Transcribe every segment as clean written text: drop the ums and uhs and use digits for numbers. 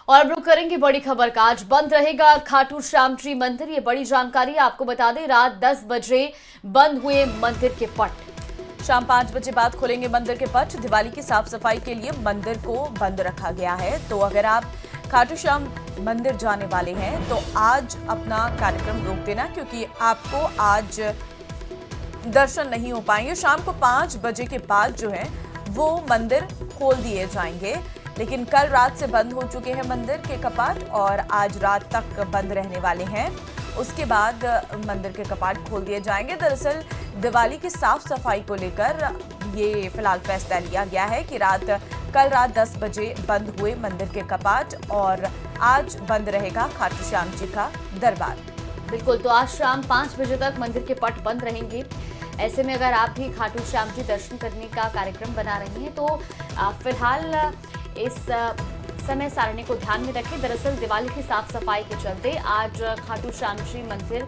और अब रुक करेंगे बड़ी खबर का। आज बंद रहेगा खाटू श्याम जी मंदिर। ये बड़ी जानकारी आपको बता दें, रात 10 बजे बंद हुए मंदिर के पट। शाम 5 बजे बाद खोलेंगे मंदिर के पट। दिवाली की साफ सफाई के लिए मंदिर को बंद रखा गया है। तो अगर आप खाटू श्याम मंदिर जाने वाले हैं तो आज अपना कार्यक्रम रोक देना, क्योंकि आपको आज दर्शन नहीं हो पाएंगे। शाम को 5 बजे के बाद जो है वो मंदिर खोल दिए जाएंगे, लेकिन कल रात से बंद हो चुके हैं मंदिर के कपाट और आज रात तक बंद रहने वाले हैं। उसके बाद मंदिर के कपाट खोल दिए जाएंगे। दरअसल दिवाली की साफ सफाई को लेकर ये फिलहाल फैसला लिया गया है कि कल रात 10 बजे बंद हुए मंदिर के कपाट और आज बंद रहेगा खाटू श्याम जी का दरबार। बिल्कुल, तो आज शाम 5 बजे तक मंदिर के पट बंद रहेंगे। ऐसे में अगर आप भी खाटू श्याम जी दर्शन करने का कार्यक्रम बना रहे हैं तो फिलहाल इस समय सारणी को ध्यान में रखें। दरअसल दिवाली की साफ सफाई के चलते आज खाटू श्याम जी मंदिर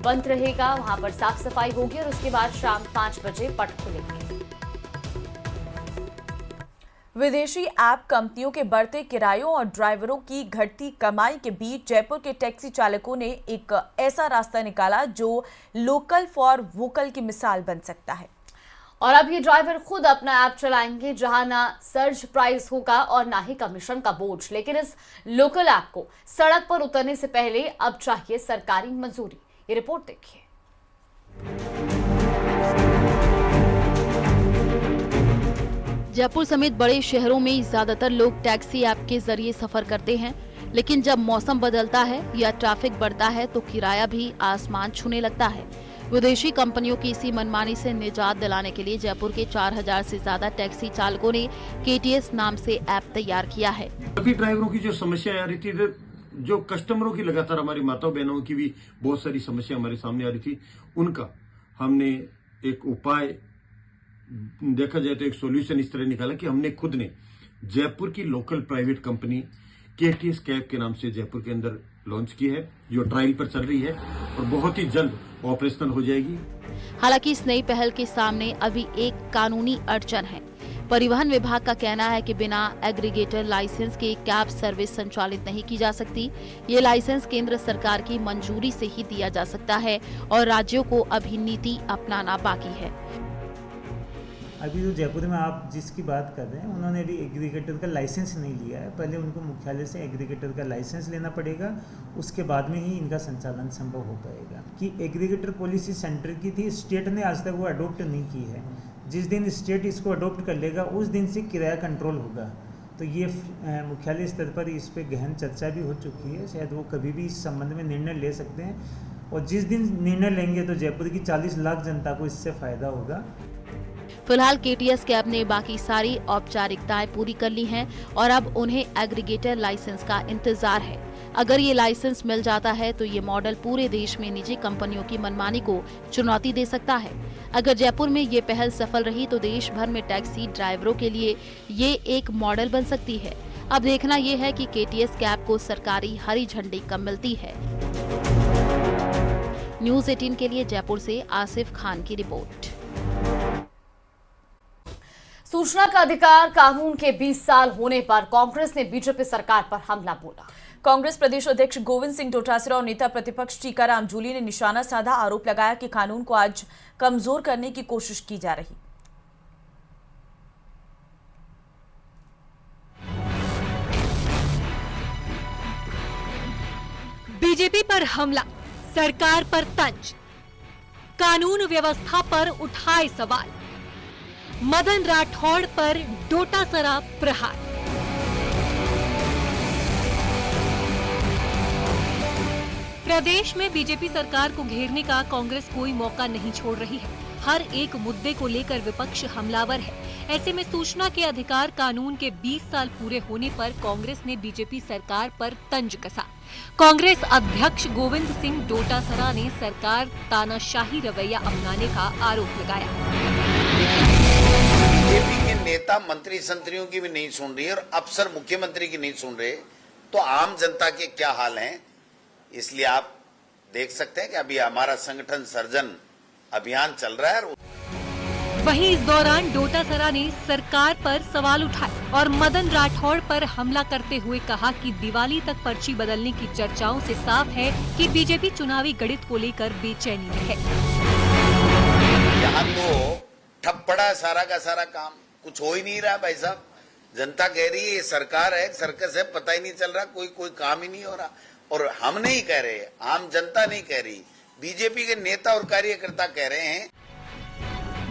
बंद रहेगा, वहां पर साफ सफाई होगी और उसके बाद शाम 5 बजे पट खुलेंगे। विदेशी ऐप कंपनियों के बढ़ते किरायों और ड्राइवरों की घटती कमाई के बीच जयपुर के टैक्सी चालकों ने एक ऐसा रास्ता निकाला जो लोकल फॉर वोकल की मिसाल बन सकता है। और अब ये ड्राइवर खुद अपना ऐप चलाएंगे, जहां ना सर्ज प्राइस होगा और ना ही कमीशन का बोझ। लेकिन इस लोकल ऐप को सड़क पर उतरने से पहले अब चाहिए सरकारी मंजूरी। ये रिपोर्ट देखिए। जयपुर समेत बड़े शहरों में ज्यादातर लोग टैक्सी ऐप के जरिए सफर करते हैं, लेकिन जब मौसम बदलता है या ट्रैफिक बढ़ता है तो किराया भी आसमान छूने लगता है। विदेशी कंपनियों की इसी मनमानी से निजात दिलाने के लिए जयपुर के 4000 से ज्यादा टैक्सी चालकों ने KTS नाम से ऐप तैयार किया है। सभी ड्राइवरों की जो समस्या आ रही थी, जो कस्टमरों की लगातार हमारी माताओं बहनों की भी बहुत सारी समस्या हमारे सामने आ रही थी, उनका हमने एक उपाय देखा जाए तो एक सॉल्यूशन इस तरह निकाला कि हमने खुद ने जयपुर की local private company KTS cab के नाम से जयपुर के अंदर लॉन्च की है, जो ट्रायल पर चल रही है और बहुत ही जल्द ऑपरेशनल हो जाएगी। हालांकि इस नई पहल के सामने अभी एक कानूनी अड़चन है। परिवहन विभाग का कहना है कि बिना एग्रीगेटर लाइसेंस के कैब सर्विस संचालित नहीं की जा सकती। ये लाइसेंस केंद्र सरकार की मंजूरी से ही दिया जा सकता है और राज्यों को अभी नीति अपनाना बाकी है। अभी जो जयपुर में आप जिसकी बात कर रहे हैं, उन्होंने अभी एग्रीगेटर का लाइसेंस नहीं लिया है। पहले उनको मुख्यालय से एग्रीगेटर का लाइसेंस लेना पड़ेगा, उसके बाद में ही इनका संचालन संभव हो पाएगा। कि एग्रीगेटर पॉलिसी सेंटर की थी, स्टेट ने आज तक वो अडोप्ट नहीं की है। जिस दिन स्टेट इसको अडोप्ट कर लेगा उस दिन से किराया कंट्रोल होगा। तो ये मुख्यालय स्तर पर इस पर गहन चर्चा भी हो चुकी है। शायद वो कभी भी इस संबंध में निर्णय ले सकते हैं और जिस दिन निर्णय लेंगे तो जयपुर की 40 लाख जनता को इससे फायदा होगा। फिलहाल KTS कैब ने बाकी सारी औपचारिकताएं पूरी कर ली हैं और अब उन्हें एग्रीगेटर लाइसेंस का इंतजार है। अगर ये लाइसेंस मिल जाता है तो ये मॉडल पूरे देश में निजी कंपनियों की मनमानी को चुनौती दे सकता है। अगर जयपुर में ये पहल सफल रही तो देश भर में टैक्सी ड्राइवरों के लिए ये एक मॉडल बन सकती है। अब देखना ये है कि KTS कैब को सरकारी हरी झंडी कब मिलती है। न्यूज़ 18 के लिए जयपुर से आसिफ खान की रिपोर्ट। सूचना का अधिकार कानून के 20 साल होने पर कांग्रेस ने बीजेपी सरकार पर हमला बोला। कांग्रेस प्रदेश अध्यक्ष गोविंद सिंह डोटासरा और नेता प्रतिपक्ष टीकाराम जूली ने निशाना साधा। आरोप लगाया कि कानून को आज कमजोर करने की कोशिश की जा रही। बीजेपी पर हमला, सरकार पर तंज, कानून व्यवस्था पर उठाए सवाल, मदन राठौड़ पर डोटासरा प्रहार। प्रदेश में बीजेपी सरकार को घेरने का कांग्रेस कोई मौका नहीं छोड़ रही है। हर एक मुद्दे को लेकर विपक्ष हमलावर है। ऐसे में सूचना के अधिकार कानून के 20 साल पूरे होने पर कांग्रेस ने बीजेपी सरकार पर तंज कसा। कांग्रेस अध्यक्ष गोविंद सिंह डोटासरा ने सरकार तानाशाही रवैया अपनाने का आरोप लगाया। बीजेपी के नेता मंत्री संतरियों की भी नहीं सुन रही है और अफसर मुख्यमंत्री की नहीं सुन रहे, तो आम जनता के क्या हाल हैं। इसलिए आप देख सकते हैं कि अभी हमारा संगठन सर्जन अभियान चल रहा है। वहीं इस दौरान डोटासरा ने सरकार पर सवाल उठाए और मदन राठौड़ पर हमला करते हुए कहा कि दिवाली तक पर्ची बदलने की चर्चाओं से साफ है कि बीजेपी चुनावी गणित को लेकर बेचैनी में है। यहाँ तो ठप पड़ा है सारा का सारा काम, कुछ हो ही नहीं रहा भाई साहब। जनता कह रही है ये सरकार है, सर्कस है, पता ही नहीं चल रहा, कोई काम ही नहीं हो रहा। और हम नहीं कह रहे, आम जनता नहीं कह रही, बीजेपी के नेता और कार्यकर्ता कह रहे हैं।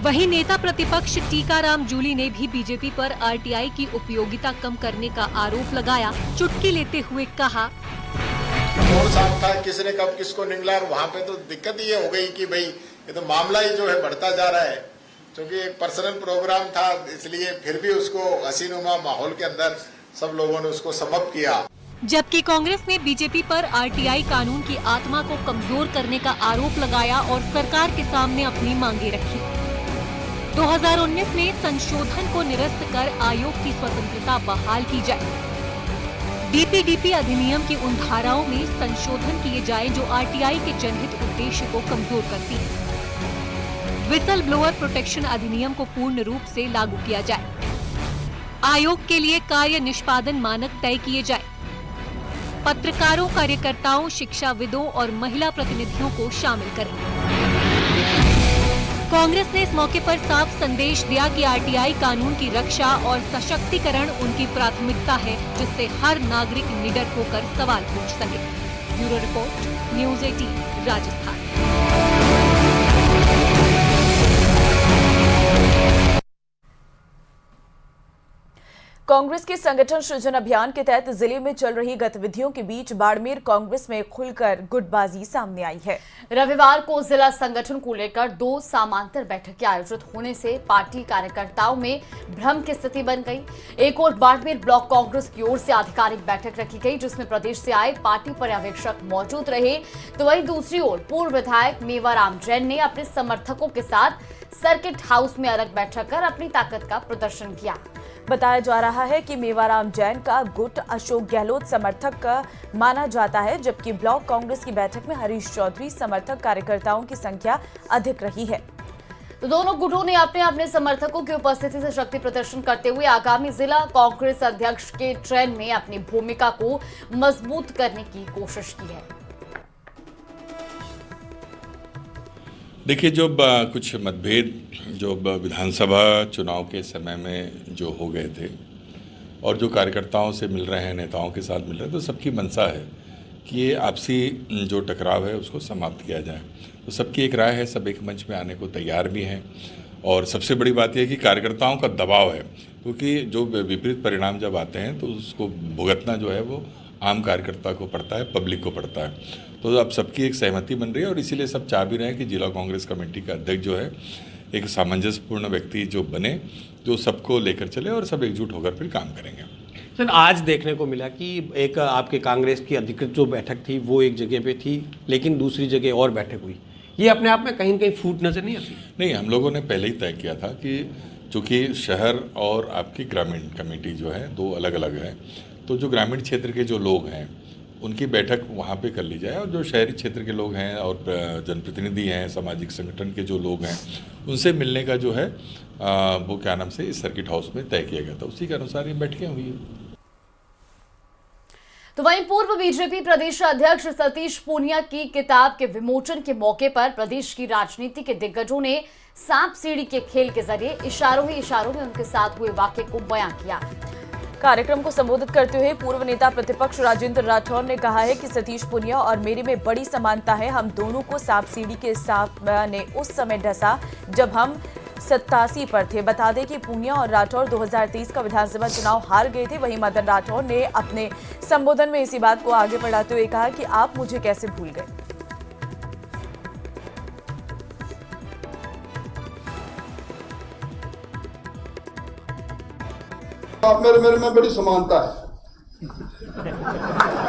वहीं नेता प्रतिपक्ष टीकाराम जूली ने भी बीजेपी पर आरटीआई की उपयोगिता कम करने का आरोप लगाया। चुटकी लेते हुए कहा, और साफ था किसने कब किसको निगला। और वहाँ पे तो दिक्कत ये हो गई कि भाई ये तो मामला ही जो है बढ़ता जा रहा है, क्योंकि एक पर्सनल प्रोग्राम था, इसलिए फिर भी उसको हसीनुमा माहौल के अंदर सब लोगों ने उसको समाप्त किया। जबकि कांग्रेस ने बीजेपी पर आरटीआई कानून की आत्मा को कमजोर करने का आरोप लगाया और सरकार के सामने अपनी मांगे रखी। 2019 में संशोधन को निरस्त कर आयोग की स्वतंत्रता बहाल की जाए। डीपीडीपी अधिनियम की उन धाराओं में संशोधन किए जाए जो आरटीआई के जनहित उद्देश्य को कमजोर करती है। विसल ब्लोअर प्रोटेक्शन अधिनियम को पूर्ण रूप से लागू किया जाए। आयोग के लिए कार्य निष्पादन मानक तय किए जाए। पत्रकारों, कार्यकर्ताओं, शिक्षाविदों और महिला प्रतिनिधियों को शामिल करें। कांग्रेस ने इस मौके पर साफ संदेश दिया कि आरटीआई कानून की रक्षा और सशक्तिकरण उनकी प्राथमिकता है, जिससे हर नागरिक निडर होकर सवाल पूछ सके। Bureau report, news 18 Rajasthan. Congress के संगठन सृजन अभियान के तहत जिले में चल रही गतिविधियों के बीच बाड़मेर कांग्रेस में खुलकर गुटबाजी सामने आई है। रविवार को जिला संगठन को लेकर 2 समांतर बैठकें आयोजित होने से पार्टी कार्यकर्ताओं में भ्रम की स्थिति बन गई। एक और बाड़मेर ब्लॉक कांग्रेस की ओर से आधिकारिक बैठक रखी गई, जिसमें प्रदेश से आए पार्टी पर्यवेक्षक मौजूद रहे, तो वहीं दूसरी ओर पूर्व विधायक मेवाराम जैन ने अपने समर्थकों के साथ सर्किट हाउस में अलग बैठक कर अपनी ताकत का प्रदर्शन किया। बताया जा रहा है कि मेवाराम जैन का गुट अशोक गहलोत समर्थक का माना जाता है, जबकि ब्लॉक कांग्रेस की बैठक में हरीश चौधरी समर्थक कार्यकर्ताओं की संख्या अधिक रही है। तो दोनों गुटों ने अपने अपने समर्थकों की उपस्थिति से शक्ति प्रदर्शन करते हुए आगामी जिला कांग्रेस अध्यक्ष के ट्रेन में अपनी भूमिका को मजबूत करने की कोशिश की है। देखिए, जो कुछ मतभेद जो विधानसभा चुनाव के समय में जो हो गए थे और जो कार्यकर्ताओं से मिल रहे हैं, नेताओं के साथ मिल रहे हैं, तो सबकी मंशा है कि ये आपसी जो टकराव है उसको समाप्त किया जाए। तो सबकी एक राय है, सब एक मंच में आने को तैयार भी हैं। और सबसे बड़ी बात यह है कि कार्यकर्ताओं का दबाव है, क्योंकि जो विपरीत परिणाम जब आते हैं तो उसको भुगतना जो है वो आम कार्यकर्ता को पड़ता है, पब्लिक को पड़ता है। तो अब सबकी एक सहमति बन रही है और इसीलिए सब चाह भी रहे हैं कि जिला कांग्रेस कमेटी का अध्यक्ष जो है एक सामंजस्यपूर्ण व्यक्ति जो बने, जो सबको लेकर चले और सब एकजुट होकर फिर काम करेंगे। सर, आज देखने को मिला कि एक आपके कांग्रेस की अधिकृत जो बैठक थी वो एक जगह पे थी, लेकिन दूसरी जगह और बैठक हुई। ये अपने आप में कहीं न कहीं फूट नजर नहीं आती? नहीं, हम लोगों ने पहले ही तय किया था कि चूँकि शहर और आपकी ग्रामीण कमेटी जो है 2 अलग अलग है, तो जो ग्रामीण क्षेत्र के जो लोग हैं उनकी बैठक वहाँ पे कर ली जाए और जो शहरी क्षेत्र के लोग हैं और जनप्रतिनिधि हैं, सामाजिक संगठन के जो लोग हैं, उनसे मिलने का जो है वो क्या नाम से इस सर्किट हाउस में तय किया गया था। उसी के अनुसार ये बैठकें हुई हैं। तो वहीं पूर्व बीजेपी प्रदेश अध्यक्ष सतीश पूनिया की किताब के विमोचन के मौके पर प्रदेश की राजनीति के दिग्गजों ने सांप सीढ़ी के खेल के जरिए इशारों ही इशारों में उनके साथ हुए वाकये को बयां किया। कार्यक्रम को संबोधित करते हुए पूर्व नेता प्रतिपक्ष राजेंद्र राठौर ने कहा है कि सतीश पूनिया और मेरे में बड़ी समानता है। हम दोनों को सांप सीढ़ी के सांप ने उस समय डसा जब हम 87 पर थे। बता दें कि पूनिया और राठौर 2023 का विधानसभा चुनाव हार गए थे। वहीं मदन राठौर ने अपने संबोधन में इसी बात को आगे बढ़ाते हुए कहा कि आप मुझे कैसे भूल गए। आप मेरे में बड़ी समानता है।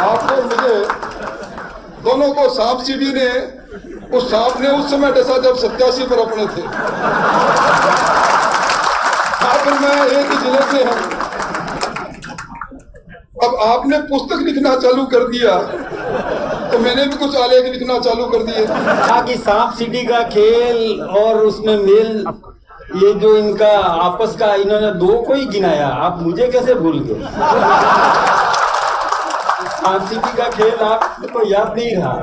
आपको मुझे दोनों को सांप सीढ़ी ने उस सांप ने उस समय डसा जब 87 पर अपने थे। आप मैं एक ही जिले से हूं। अब आपने पुस्तक लिखना चालू कर दिया तो मैंने भी कुछ आलेख लिखना चालू कर दिए। कि सांप सीढ़ी का खेल और उसमें मेल ये जो इनका आपस का इन्होंने 2 को ही गिनाया, आप मुझे कैसे भूल गए? आरसीबी का खेल आपको याद नहीं रहा।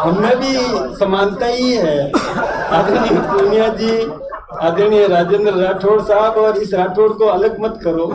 हमने भी समानता ही है। आदरणीय पूनिया जी, आदरणीय राजेंद्र राठौड़ साहब, और इस राठौड़ को अलग मत करो।